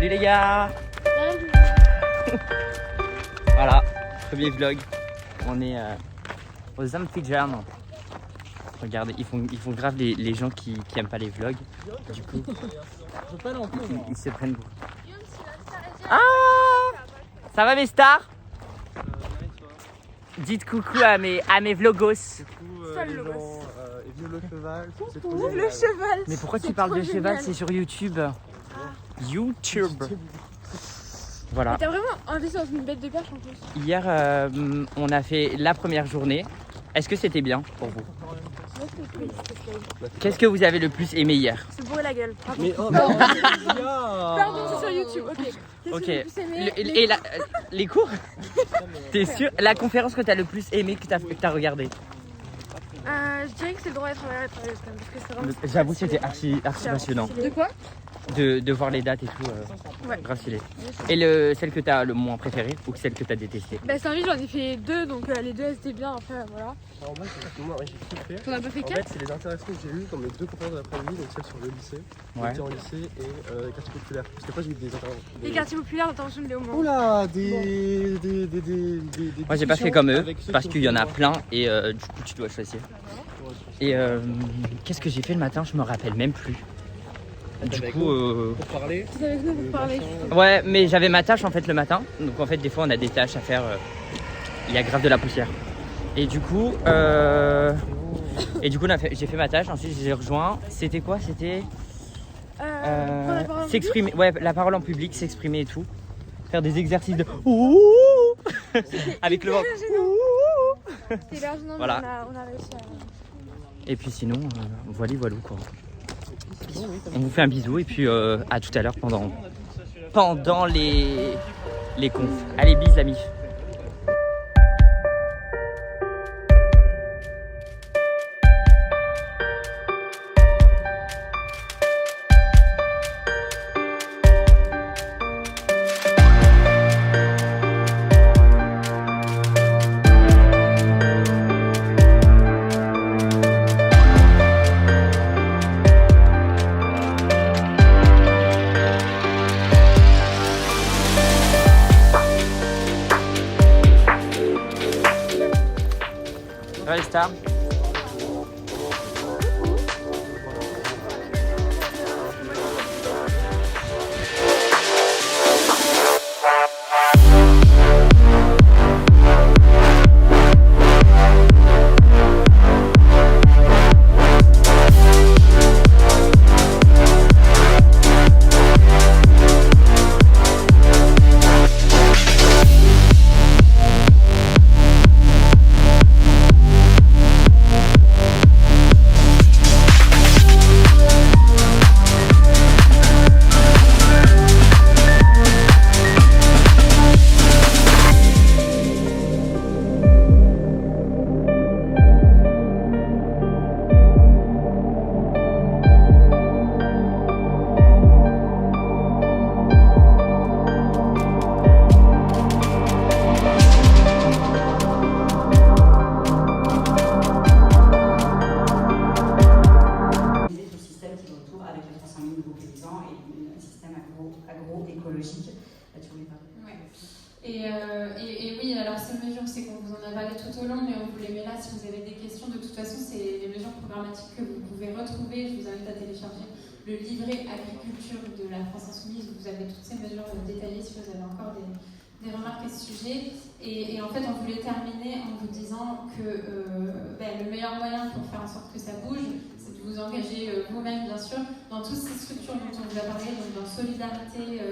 Salut les gars. Voilà, premier vlog. On est aux Amphitheatres. Regardez, ils font grave les gens qui aiment pas les vlogs. Du coup, ils se prennent beaucoup. Ah, ça va mes stars? Dites coucou à mes vlogos. Salut et vive le cheval. Vive le cheval. Mais pourquoi tu parles de cheval? C'est sur YouTube. YouTube. Voilà. T'as vraiment investi dans une bête de perche en plus. Hier, on a fait la première journée. Est-ce que c'était bien pour vous? Qu'est-ce que vous avez le plus aimé hier? Se bourrer la gueule. Pardon. Mais oh, Pardon, c'est sur YouTube. Ok. Qu'est-ce que Ok. t'as le plus aimé? Et les cours? T'es sûr? La conférence que t'as le plus aimé que t'as regardé? Je dirais que c'est le droit d'être travailleur quand même. Parce que c'est vraiment. J'avoue, c'était archi passionnant. De quoi? De voir les dates et tout. Ouais. Grave stylé. Et celle que t'as le moins préférée ou celle que t'as détestée? Bah, c'est un livre, j'en ai fait 2, donc les 2 elles étaient bien. Après, voilà. Alors moi j'ai kiffé. T'en as pas fait En 4? fait c'est les interactions que j'ai eues dans mes 2 conférences de l'après-midi, donc celle sur le lycée, Ouais. en lycée et quartier populaire. Parce qu'après j'ai eu des interventions. Les quartiers populaires, l'intervention de Léo Mans. Oula, des Moi, j'ai pas fait comme eux parce qu'il y en a plein et du coup, tu dois choisir. Et qu'est-ce que j'ai fait le matin? Je me rappelle même plus. Du coup, Pour parler. C'est avec nous pour parler. ouais, mais j'avais ma tâche en fait le matin. Donc en fait, des fois, on a des tâches à faire. Il y a grave de la poussière. Et du coup, j'ai fait ma tâche. Ensuite, j'ai rejoint. C'était quoi? C'était s'exprimer. Ouais, la parole en public, s'exprimer et tout. Faire des exercices de avec le ventre. C'était large, non, Voilà. mais on a réussi à. Et puis sinon, voilà quoi. On vous fait un bisou et puis à tout à l'heure pendant les confs. Allez, bis la mif. Ça va les stars? agroécologique. Tu voulais parler. Ouais. Et oui, alors ces mesures, c'est qu'on vous en a parlé tout au long, mais on vous les met là si vous avez des questions. De toute façon, c'est les mesures programmatiques que vous pouvez retrouver. Je vous invite à télécharger le livret agriculture de la France Insoumise. Vous avez toutes ces mesures détaillées si vous avez encore des remarques à ce sujet. Et en fait, on voulait terminer en vous disant que le meilleur moyen pour faire en sorte que ça bouge, c'est de vous engager vous-même, bien sûr, dans toutes ces structures dont on vous a parlé, donc dans Solidarité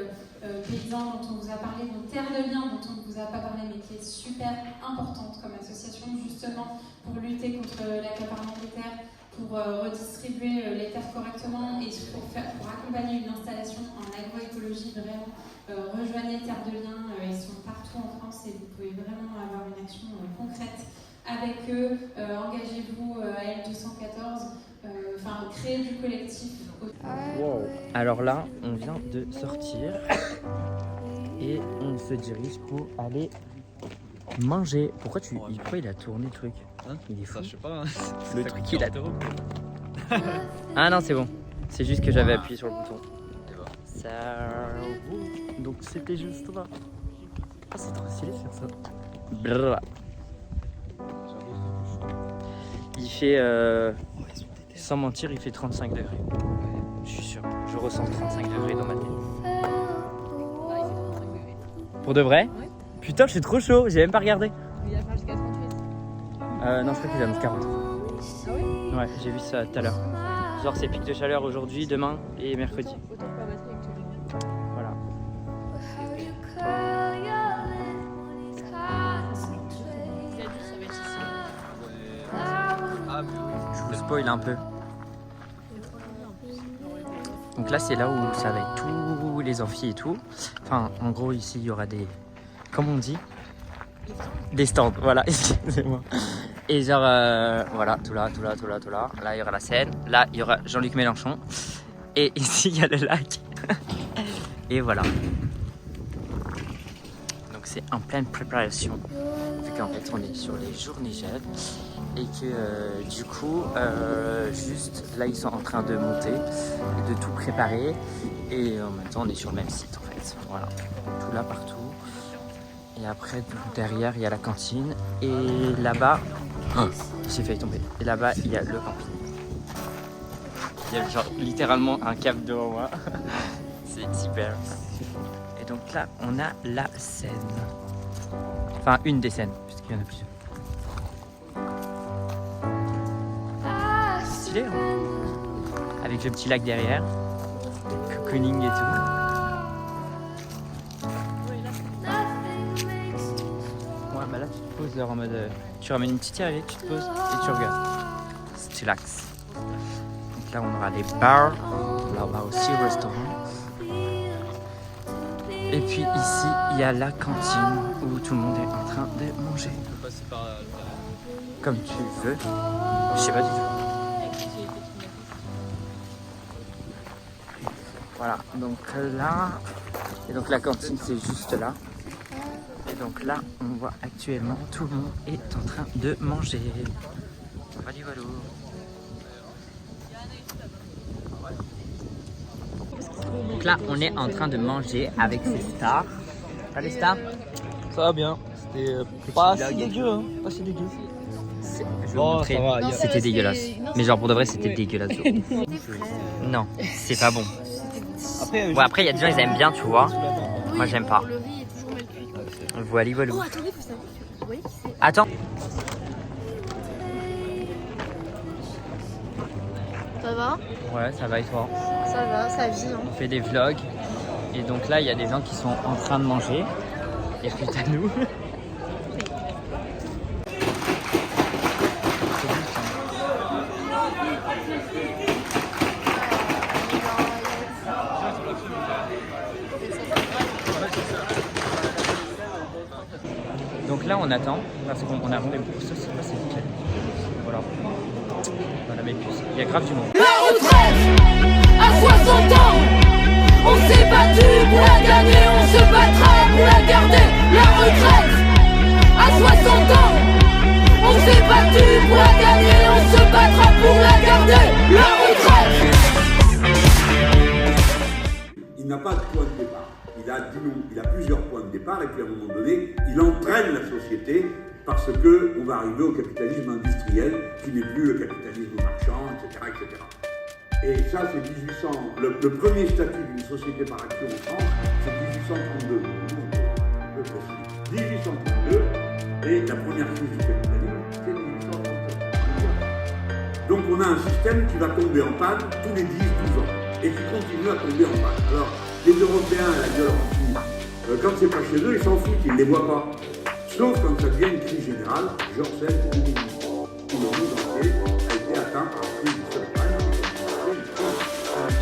Paysan, dont on vous a parlé, dans Terre de Liens, dont on ne vous a pas parlé, mais qui est super importante comme association, justement, pour lutter contre l'accaparement des terres, pour redistribuer les terres correctement et pour accompagner une installation en agroécologie vraiment. Rejoignez Terre de Liens, ils sont partout en France et vous pouvez vraiment avoir une action concrète avec eux. Engagez-vous à L214, créez du collectif. Wow. Alors là, on vient de sortir et on se dirige pour aller manger. Pourquoi il a tourné le truc? Il est fou. Je sais pas. Le truc il a. Ah non, c'est bon. C'est juste que j'avais appuyé sur le bouton. ça. Donc c'était juste là. Ah, c'est trop stylé de faire ça. Brrr. Il fait, sans mentir, il fait 35 degrés. Je suis sûr, je ressens 35 degrés dans ma tête. Pour de vrai? Ouais. Putain, je suis trop chaud, j'ai même pas regardé. Il va faire jusqu'à 38. Non, je crois qu'il annonce 40. Ah oui? Ouais, j'ai vu ça tout à l'heure. Genre, c'est pic de chaleur aujourd'hui, demain et mercredi. Autant que la batterie actuellement. Voilà. Il a dit ça va être ici. Je vous spoil un peu. Donc là, c'est là où ça va être tous les amphis et tout. Enfin, en gros, ici, il y aura des... Comment on dit? Des stands, voilà, excusez-moi. Et genre, voilà, tout là. Là, il y aura la scène. Là, il y aura Jean-Luc Mélenchon. Et ici, il y a le lac. Et voilà. Donc, c'est en pleine préparation. Vu qu'en fait, on est sur les journées jeunes. Et que du coup, juste là, ils sont en train de monter, de tout préparer. Et en même temps, on est sur le même site, en fait. Voilà, tout là, partout. Et après, derrière, il y a la cantine. Et là-bas, j'ai failli tomber. Et là-bas, il y a le camping. Il y a genre littéralement un cap devant moi. C'est super. Et donc là, on a la scène. Enfin, une des scènes, puisqu'il y en a plusieurs. Stylé, hein, avec le petit lac derrière, le cocooning et tout. Ouais, bah là tu te poses là en mode. Tu ramènes une petite serviette, tu te poses et tu regardes. C'est chillax. Donc là on aura les bars, là-bas aussi au restaurant. Et puis ici il y a la cantine où tout le monde est en train de manger. On peut passer par là. Comme tu veux. Je sais pas du tout. Voilà, donc là, et donc la cantine c'est juste là. Et donc là, on voit actuellement tout le monde est en train de manger. Voilà, voilà. Donc là, on est en train de manger avec ces stars. Pas les stars? Ça va bien. C'était pas si dégueu, hein. Pas si dégueu. Je vais vous Oh, montrer. ça va, il y a- C'était dégueulasse. Mais genre pour de vrai, c'était dégueulasse. Non, c'est pas bon. Après, Ouais, après, il y a des gens, ils aiment bien, tu vois. Moi, j'aime pas. Le riz est toujours mal cuit. Voilà, voilà. Oh, attendez, faut savoir que vous voyez qui c'est. Attends. Ça va? Ouais, ça va et toi? Ça va, ça vit. Hein. On fait des vlogs. Et donc là, il y a des gens qui sont en train de manger. Et putain, nous. Donc là, on attend parce qu'on a rendez-vous pour ça, c'est pas c'est nickel. Voilà. Voilà mes puces. Il y a grave du monde. La retraite à 60 ans, on s'est battu pour la gagner, on se battra pour la garder. La retraite à 60 ans, on s'est battu pour la gagner, on se battra pour la garder. La retraite. Il n'a pas de point de départ. Il a plusieurs points de départ et puis à un moment donné, il entraîne la société parce qu'on va arriver au capitalisme industriel qui n'est plus le capitalisme marchand, etc. etc. Et ça, c'est 1800. Le premier statut d'une société par action en France, c'est 1832. Je précise. 1832 et la première crise du capitalisme, c'est 1837. Donc on a un système qui va tomber en panne tous les 10-12 ans et qui continue à tomber en panne. Alors, les Européens, la gueule remplie, quand c'est pas chez eux, ils s'en foutent, ils ne les voient pas. Sauf quand ça devient une crise générale, genre celle de 2008. Tout le monde entier a été atteint par la crise du subprime, une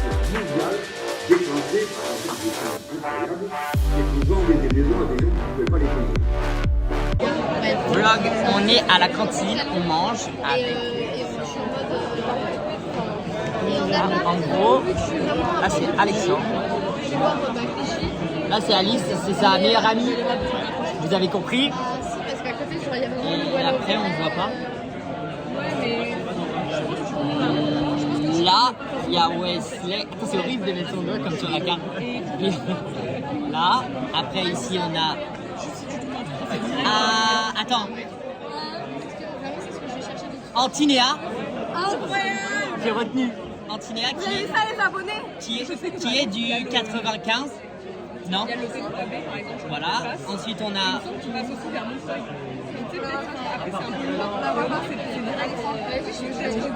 crise mondiale déclenchée par un truc incroyable et qui vendait des maisons à des gens qui ne pouvaient pas les payer. Vlog, on est à la cantine, on mange avec. Là, en gros, là c'est Alexandre. Là c'est Alice, c'est sa meilleure amie. Vous avez compris? Parce qu'à côté, il y avait Et après on ne voit pas. Là, il y a Wesley. Attends, c'est horrible de mettre son doigt comme sur la carte. Là, après ici on a. Ah, attends. Antinéa. J'ai retenu. Antinéa qui est. Ça, les abonnés. Qui est du 95. Non. Il y a le Zécopabé par exemple. Voilà. Ensuite on a. Qui passe aussi vers Montreuil. Après c'est un peu loin. On la voit pas, c'est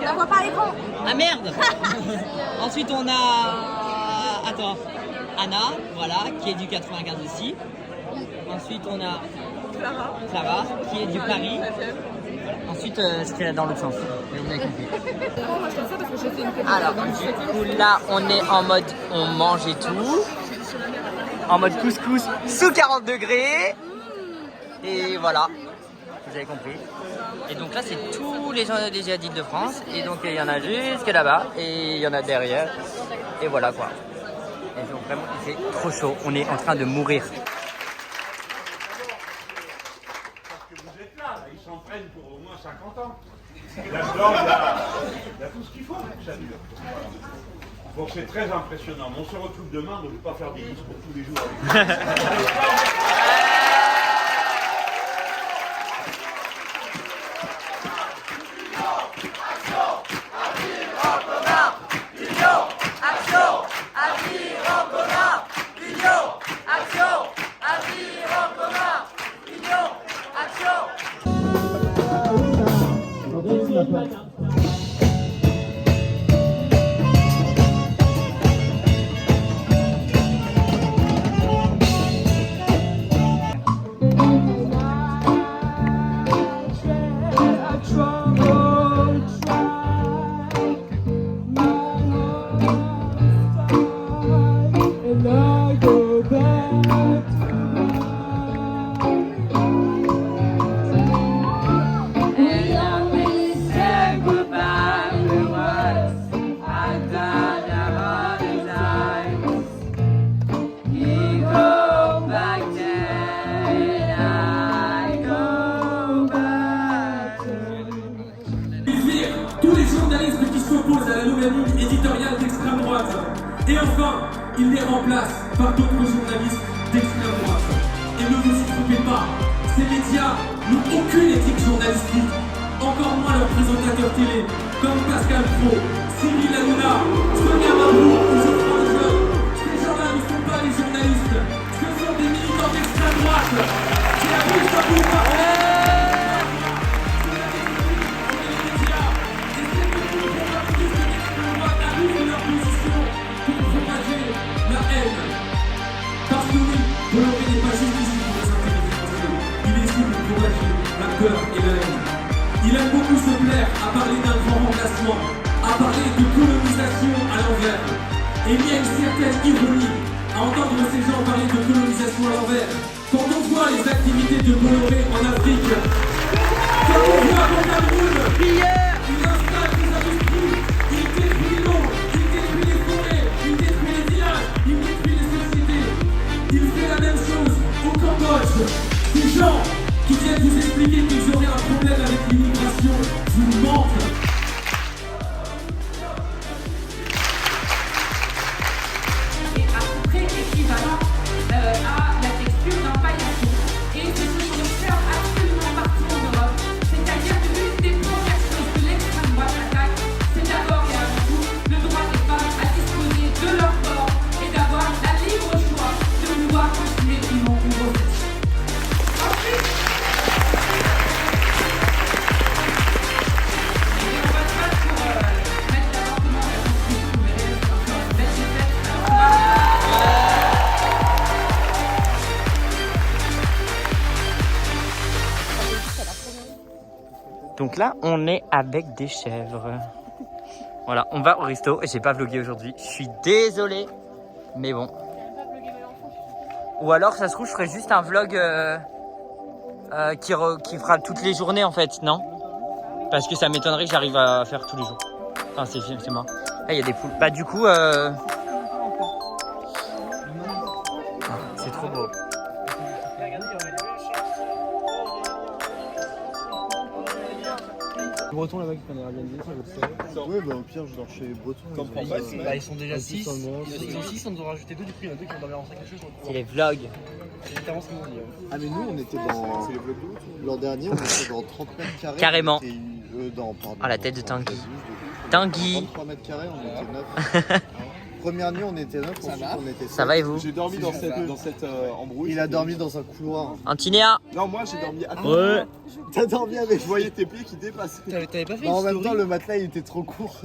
La vois pas à l'écran. Ah merde. Ensuite on a. Attends. Anna, voilà, qui est du 95 aussi. Ensuite on a. Clara, qui est du Paris. Ensuite, ce qu'il y a dans l'autre sens. Mais vous avez compris. Alors, du coup, là, on est en mode on mange et tout. En mode couscous sous 40 degrés. Et voilà. Vous avez compris. Et donc là, c'est tous les gens des djihadistes de France. Et donc, il y en a jusque là-bas. Et il y en a derrière. Et voilà quoi. Et donc, vraiment, il fait trop chaud. On est en train de mourir. Ils s'entraînent pour au moins 50 ans. Là-dedans, il y a tout ce qu'il faut, Chadule. Bon, c'est très impressionnant. On se retrouve demain, donc je ne vais pas faire des discours tous les jours avec vous. Et enfin, il les remplace par d'autres journalistes d'extrême droite. Et ne vous y trompez pas, ces médias n'ont aucune éthique journalistique, encore moins leurs présentateurs télé, comme Pascal Pro, Cyril Hanouna, Sonia Mabrouk ou Geoffroy Lejeune. Ces gens-là ne sont pas des journalistes, ce sont des militants d'extrême droite qui abusent de vous parler. Parce que oui, Bolloré n'est pas juste ici pour les intérêts français. Il est ici pour propager la peur et la haine. Il aime beaucoup se plaire à parler d'un grand remplacement, à parler de colonisation à l'envers. Et il y a une certaine ironie à entendre ces gens parler de colonisation à l'envers. Quand on voit les activités de Bolloré en Afrique, quand on voit qu'en Cameroun, il installe des industries, il détruit l'eau, il détruit les forêts, il détruit les villages, il détruit les sociétés. Il fait la même chose au Cambodge. Ces gens qui viennent vous expliquer qu'ils auraient un problème avec l'immigration vous mentent. Et à peu près équivalent à la texture d'un paillasson. Et ce sont des fleurs absolument partout en Europe. C'est-à-dire que l'une des premières choses que l'extrême droite attaque, c'est d'abord et avant tout le droit des femmes à disposer de leur corps et d'avoir la libre choix de pouvoir continuer ou non une grossesse. Ensuite, et on va se battre pour mettre l'avortement à la Constitution, vous verrez, c'est encore une belle défaite. Donc là, on est avec des chèvres. Voilà, on va au resto. J'ai pas vlogué aujourd'hui. Je suis désolé. Mais bon. Ou alors, ça se trouve, je ferai juste un vlog qui fera toutes les journées en fait, non? Parce que ça m'étonnerait que j'arrive à faire tous les jours. Enfin, c'est mort. Là, il y a des poules. Bah, du coup, c'est trop beau. Bretons là-bas qui prennent des Airbnb, ça je le sais. Ouais, bah au pire, je dors chez les Bretons. Ils sont déjà 6. Ils sont 6, on nous en a rajouté 2, du coup il y en a 2 qui vont dormir en 5 quelque chose. C'est les vlogs. C'est littéralement ce qu'ils m'ont dit. Ah, mais nous, on était dans. L'an dernier, on était dans 30 mètres carrés. Carrément. Pardon. Ah, la tête de Tanguy. Tanguy. 33 mètres carrés, on était 9. Première nuit, on était 9. Ensuite, on était 7. Ça va et vous? J'ai dormi dans cette embrouille. Il a dormi dans un couloir. Antinéa. Non, moi j'ai dormi à Ouais. T'as dormi avec. Je voyais tes pieds qui dépassaient. T'avais pas fait Non, en une même story temps, le matelas il était trop court.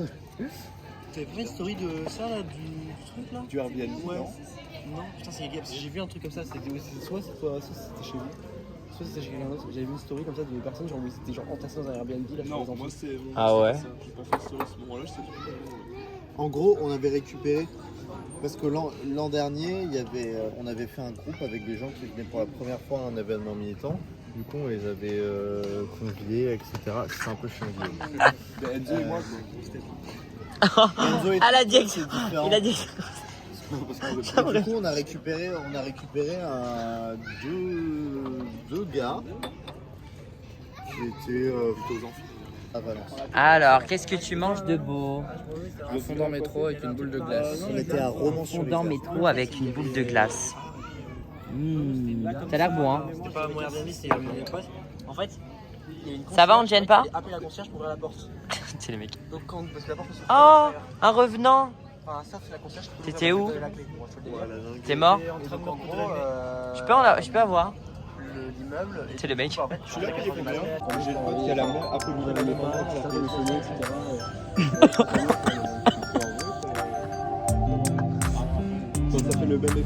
T'avais pas fait une story de ça là, du truc là? Du Airbnb. Ouais. Non, putain, c'est parce que j'ai vu un truc comme ça. C'était soit c'était chez vous, soit c'était chez quelqu'un d'autre. J'avais vu une story comme ça de personnes genre où ils étaient genre entassés dans un Airbnb là. Non, moi c'est. Ah ouais. J'ai pas fait de story à ce moment-là, j'étais tout. En gros, on avait récupéré. Parce que l'an dernier, on avait fait un groupe avec des gens qui venaient pour la première fois à un événement militant. Du coup, on les avait conviés, etc. C'était un peu chiant. Enzo et moi, Ah, la Diego. Il a dit. Du coup, on a récupéré deux gars qui étaient plutôt enfants à Valence. Alors, qu'est-ce que tu manges de beau? Un fondant métro avec une boule de glace. On était à Romans-sur-Isère. Fondant métro avec une boule de glace. Ça a l'air bon, hein? C'était pas mon Airbnb, c'était mes potes. En fait, il y a une Ça va, on ne gêne pas? Appelez la concierge pour ouvrir la porte. C'est les mecs. Donc quand parce que la porte se Oh, un revenant. enfin, ça c'est la concierge. T'étais où? La clé. Bon, je te le dis. T'es mort? Et donc en gros, Je peux avoir? l'immeuble. C'est le mec. En fait, tu l'as payé combien? J'ai le pote qui a la main un peu mis les parents qui a téléphoné, etc. Donc ça fait le même effet de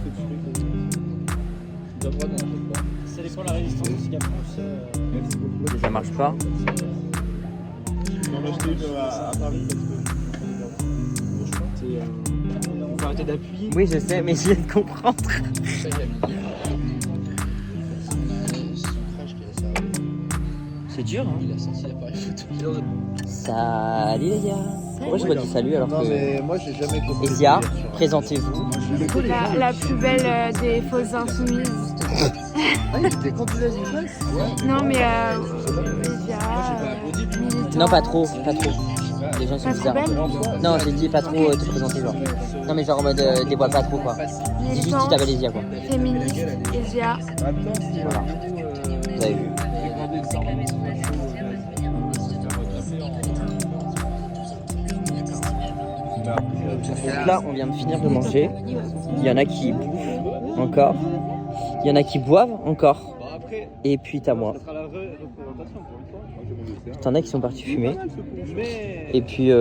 c'est les la résistance aussi après. Ça marche pas. J'en ai acheté une à Paris parce que Il faut arrêter d'appuyer. Oui, je sais, mais je viens de comprendre. C'est dur, hein? Il a sorti l'appareil photo. Salut les gars. Pourquoi je redis salut alors Non, que... mais moi, j'ai jamais compris. Esia, présentez-vous. La plus belle des fausses insoumises. Ah, il était candidat d'une classe? Non, mais Non, pas trop, pas trop. Les gens sont Pas trop bizarres. belle? Non, j'ai dit pas trop te présenter, genre. Non, mais genre en mode dévoile pas trop, quoi. Dis juste si t'avais les Esia, quoi. Féministe, Esia. Voilà. Vous avez vu. Donc là, on vient de finir de manger. Il y en a qui bouffent encore. Il y en a qui boivent encore. Et puis t'as moi. T'en as qui sont partis fumer. Et puis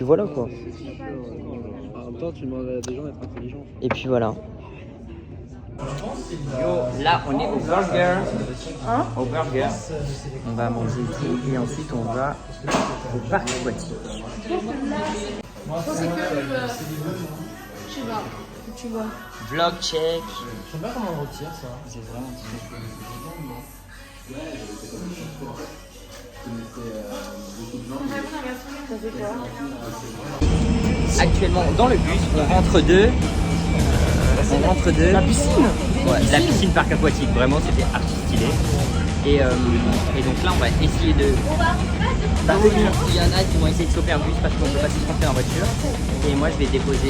voilà quoi. En même temps, tu demandes à des gens d'être intelligents. Et puis voilà. Yo, là on est au burger. Au burger. On va manger ici et ensuite on va au parc aquatique. C'est que je sais pas, tu vois. Vlog check. Je sais pas comment on retire ça. C'est vraiment Actuellement dans le bus, on rentre de la piscine. Ouais, la piscine parc aquatique, vraiment c'était archi stylé. Et donc là on va essayer de... Il y en a qui vont essayer de choper un bus parce qu'on peut pas se rentrer en voiture. Et moi je vais déposer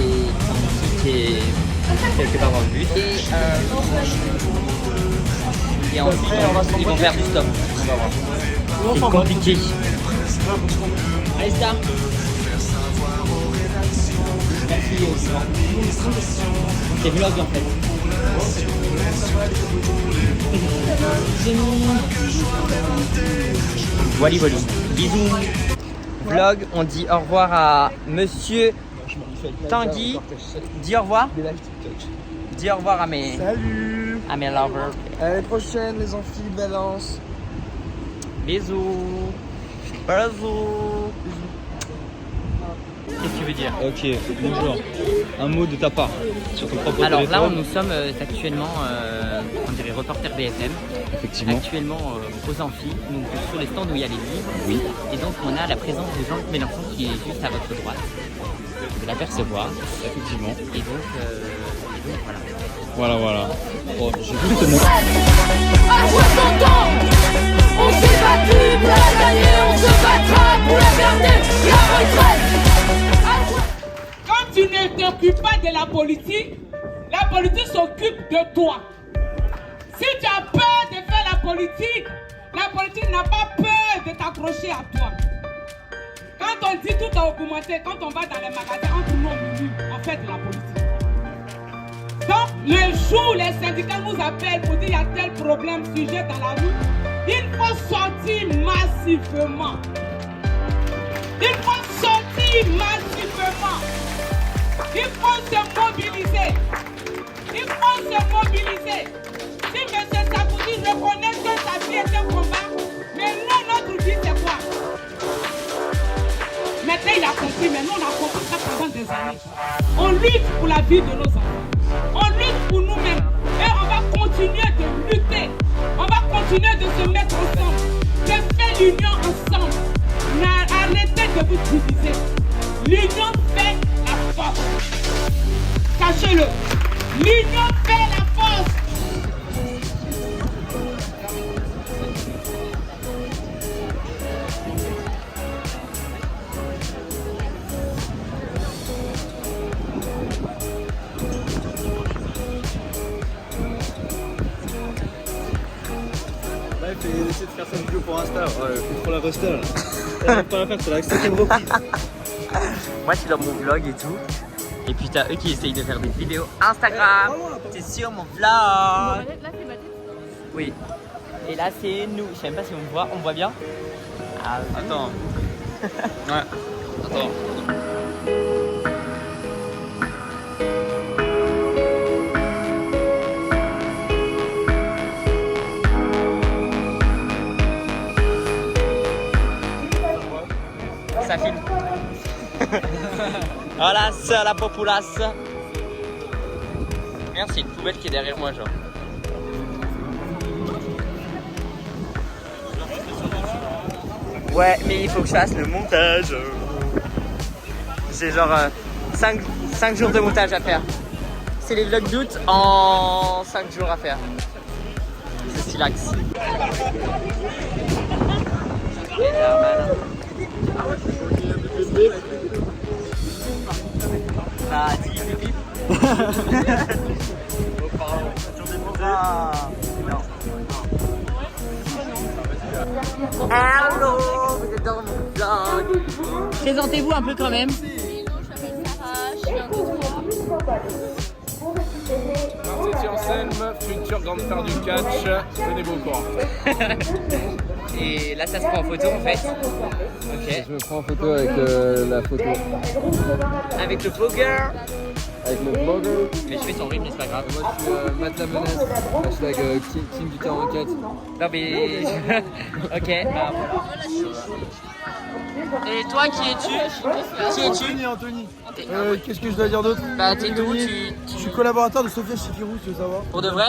un ticket quelque part dans le bus. Et ensuite ils vont faire du stop. On va voir. C'est compliqué. Allez Star. Merci au suivant. C'est vlog en fait. Voilà, voilà. Bisous. Vlog, on dit au revoir à Monsieur Tanguy. Dis au revoir. Dis au revoir à mes... Salut. À mes lovers. À l'année prochaine les amphis de Valence. Bisous. Bisous. Qu'est-ce que tu veux dire? Ok, bonjour. Un mot de ta part sur ton propre Alors téléphone. là, nous sommes actuellement, on dirait reporter BFM. Effectivement. actuellement aux amphis, donc sur les stands où il y a les livres. Oui. Et donc on a la présence de Jean-Luc Mélenchon qui est juste à votre droite. Vous pouvez l'apercevoir. Effectivement. Et donc voilà. Voilà. Bon, j'ai juste te montrer. À 60 ans, on s'est battu pour la gagner, on se battra pour la garder, la retraite. Quand tu ne t'occupes pas de la politique s'occupe de toi. Si tu as peur de faire la politique n'a pas peur de t'accrocher à toi. Quand on dit tout a augmenté, quand on va dans les magasins, entre nous on fait de la politique. Donc, le jour où les syndicats nous appellent pour dire qu'il y a tel problème, sujet dans la rue, il faut sortir massivement. Il faut sortir massivement. Il faut se mobiliser. Il faut se mobiliser. Si M. Sarkozy reconnaît que sa vie est un combat, mais nous, notre vie, c'est quoi? Maintenant, il a compris, mais nous, on a compris ça pendant des années. On lutte pour la vie de nos enfants. On lutte pour nous-mêmes. Et on va continuer de lutter. On va continuer de se mettre ensemble. De faire l'union ensemble. Arrêtez de vous diviser. L'union fait la force. Sachez-le. L'union fait la force. Il essaie de faire sa vidéo pour Insta. Ouais, faut trop la rester là. T'arrives pas à la faire, c'est la 5e reprise. Moi je suis dans mon vlog et tout. Et puis t'as eux qui essayent de faire des vidéos Instagram. C'est sur mon vlog. Là, c'est ma tête. Oui. Et là c'est nous. Je sais même pas si on me voit. On me voit bien? Ah, Attends. Ouais. Attends. Ça filme. Voilà, c'est la populace. Merci, une poubelle qui est derrière moi, genre. Ouais, mais il faut que je fasse le montage. J'ai genre 5 jours de montage à faire. C'est les vlogs d'août en 5 jours à faire. C'est stylax. Et là, malin. Bah, dis pipi. Hello, vous êtes dans mon vlog. Présentez-vous un peu quand même. Martin Anselme, futur grande star du catch, venez vous voir. Et là ça se prend en photo en fait. Ok. Je me prends en photo avec la photo. Avec le vlogueur. Avec le vlogger. Mais je fais son rythme, mais c'est pas grave. Moi je suis Matt la menace. Hashtag King du terrain 4. Non mais... ok. Bah... Et toi qui es-tu? Qui es-tu? Anthony. Qu'est-ce que je dois dire d'autre? Bah t'es d'où? Je suis collaborateur de Sophia Chikirou, tu veux savoir? Pour de vrai?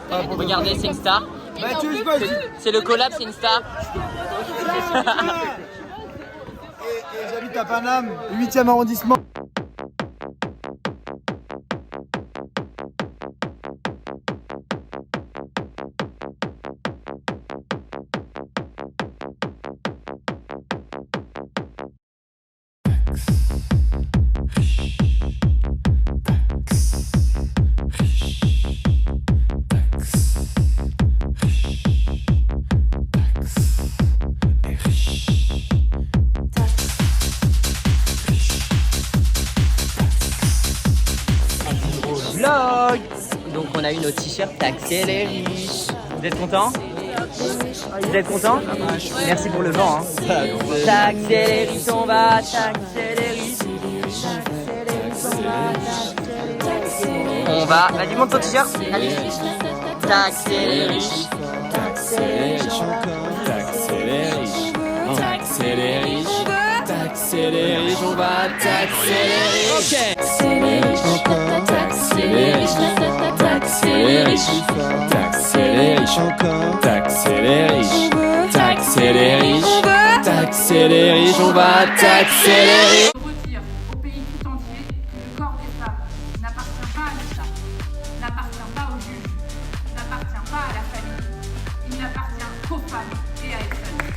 Regardez, c'est une star. Bah tu veux quoi? C'est le collab, c'est une star. Et j'habite à Paname, 8e arrondissement. Vlog. Donc on a eu nos t-shirts Taxer les riches. Vous êtes contents? Vous êtes contents? Merci pour le vent. Hein. Taxer les riches, on va taxer les riches. On va. Vas-y, monte ton t-shirt. Allez. Taxer les riches. Taxer les riches. Taxer les riches. Taxer les riches. Taxer les riches. On va taxer les riches. Ok. Taxer les riches. les riches, taxer les riches, taxer les riches encore, taxer les riches, taxer les riches, taxer les riches, on va taxer les riches. Redire au pays tout entier que le corps des femmes n'appartient pas à l'État, n'appartient pas aux juges, n'appartient pas à la famille, il n'appartient qu'aux femmes et à elles seules.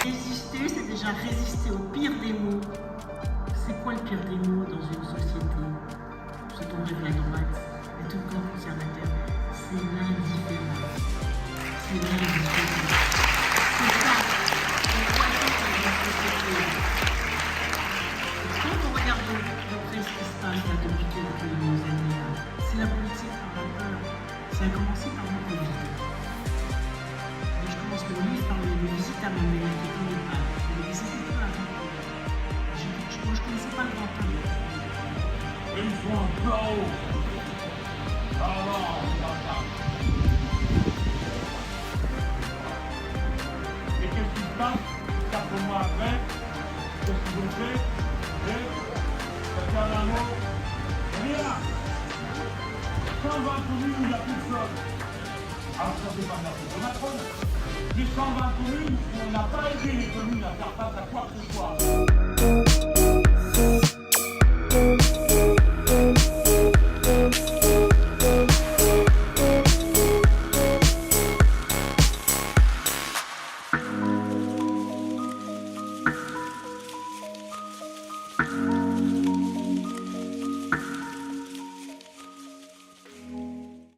Résister, c'est déjà résister au pire des maux. C'est quoi le pire des maux dans une société? Ce dont rêve la droite et tout le camp conservateur, c'est l'indifférence. C'est l'indifférence. C'est ça, le poison de la société. Quand on regarde de près ce qui se passe là depuis quelques années, c'est la politique par rapport. Ça a commencé par le Covid. Mais je commence le livre par le visite à ma mère qui était pas. Mais c'était pas avant. Moi, je connaissais pas le grand temps. Une fois encore. Et qu'est-ce qui se passe 4 mois après? Qu'est-ce qu'ils ont fait? Ça fait un mot. Rien. 120 communes où il n'y a plus de sol. Alors ça c'est pas de la faute de Macron. Les 120 communes où on n'a pas aidé les communes à faire face à quoi que ce soit.